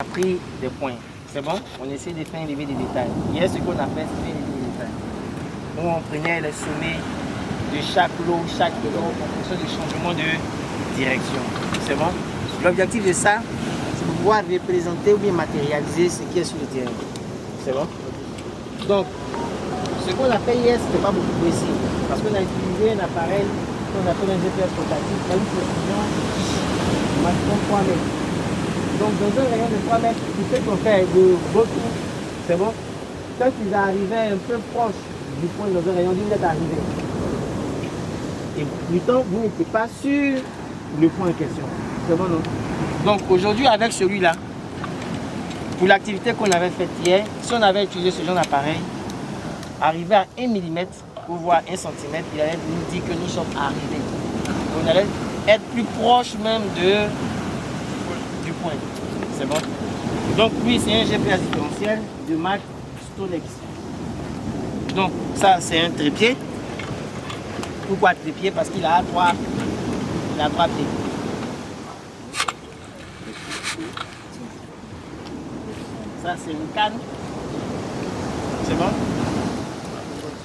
pris des points. C'est bon? On essaie de faire lever des détails. Hier, ce qu'on a fait, c'est faire lever des détails. Où on prenait les sommets de chaque lot en fonction du changement de direction. C'est bon? L'objectif de ça, c'est de pouvoir représenter ou bien matérialiser ce qui est sur le terrain. C'est bon? Donc, ce qu'on a fait hier, ce n'était pas beaucoup précis. Parce qu'on a utilisé un appareil qu'on appelle un GPS portatif à une précision maximum 3 mètres. Donc, dans un rayon de 3 mètres, ce qu'on fait de retour, c'est bon? Quand ils arrivaient un peu proche du point dans un rayon, vous êtes arrivé. Et pourtant, vous n'étiez pas sur le point en question. C'est bon, non? Donc, aujourd'hui, avec celui-là, pour l'activité qu'on avait faite hier, si on avait utilisé ce genre d'appareil, arrivé à 1 mm ou voire 1 cm, il allait nous dire que nous sommes arrivés. On allait être plus proche même du point. C'est bon? Donc lui, c'est un GPS différentiel de marque Stonex. Donc ça, c'est un trépied. Pourquoi trépied? Parce qu'il a trois pieds. Ça, c'est une canne. C'est bon?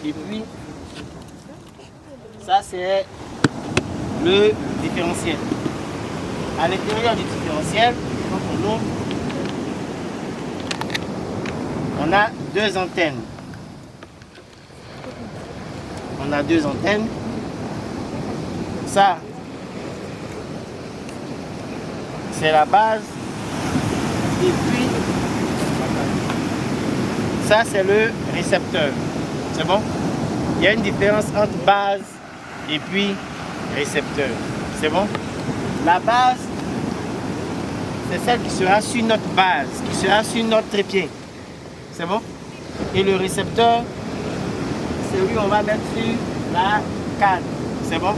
Et puis, ça, c'est le différentiel. À l'intérieur du différentiel, quand on ouvre, on a deux antennes. On a deux antennes. Ça, c'est la base. Et puis, ça, c'est le récepteur. C'est bon? Il y a une différence entre base et puis récepteur. C'est bon? La base, c'est celle qui sera sur notre base, qui sera sur notre trépied. C'est bon? Et le récepteur, c'est lui on va mettre sur la canne. C'est bon?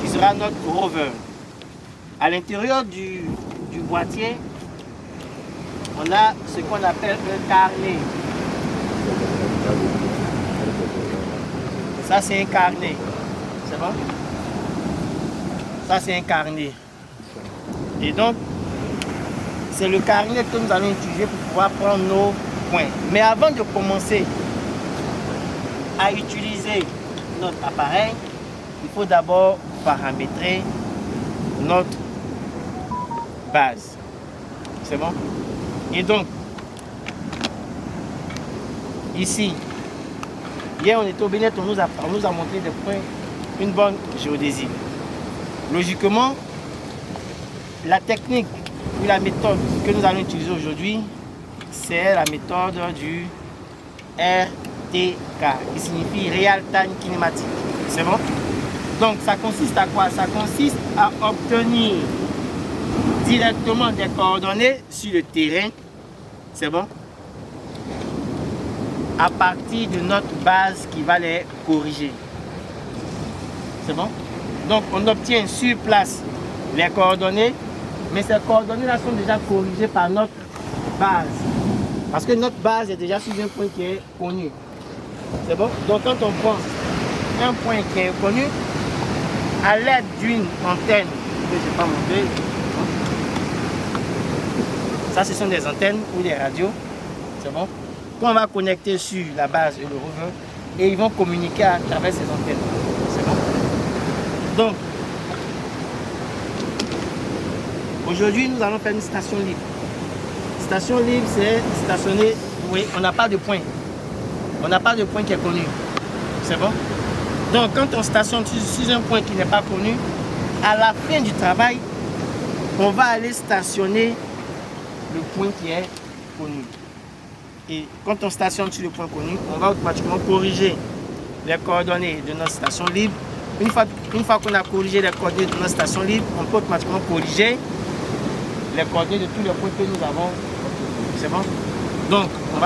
Qui sera notre rover. À l'intérieur du boîtier, on a ce qu'on appelle un carnet. Ça, c'est un carnet. C'est bon? Ça, c'est un carnet. Et donc, c'est le carnet que nous allons utiliser pour pouvoir prendre nos points. Mais avant de commencer à utiliser notre appareil, il faut d'abord paramétrer notre base. C'est bon? Et donc, ici, hier on était au Bénin, on nous a montré des points, une bonne géodésie. Logiquement, la technique ou la méthode que nous allons utiliser aujourd'hui, c'est la méthode du RTK, qui signifie Real Time Kinematic. C'est bon? Donc ça consiste à quoi? Ça consiste à obtenir directement des coordonnées sur le terrain. C'est bon? À partir de notre base qui va les corriger. C'est bon? Donc on obtient sur place les coordonnées, mais ces coordonnées-là sont déjà corrigées par notre base. Parce que notre base est déjà sur un point qui est connu. C'est bon? Donc quand on prend un point qui est connu, à l'aide d'une antenne, que je ne vais pas montrer, ça ce sont des antennes ou des radios. C'est bon? Qu'on va connecter sur la base et le rover, et ils vont communiquer à travers ces antennes. C'est bon? Donc, aujourd'hui, nous allons faire une station libre. Station libre, c'est stationner, oui, on n'a pas de point. On n'a pas de point qui est connu. C'est bon? Donc, quand on stationne sur un point qui n'est pas connu, à la fin du travail, on va aller stationner le point qui est connu. Et quand on stationne sur le point connu, on va automatiquement corriger les coordonnées de notre station libre. Une fois qu'on a corrigé les coordonnées de notre station libre, on peut automatiquement corriger les coordonnées de tous les points que nous avons. C'est bon? Donc, on va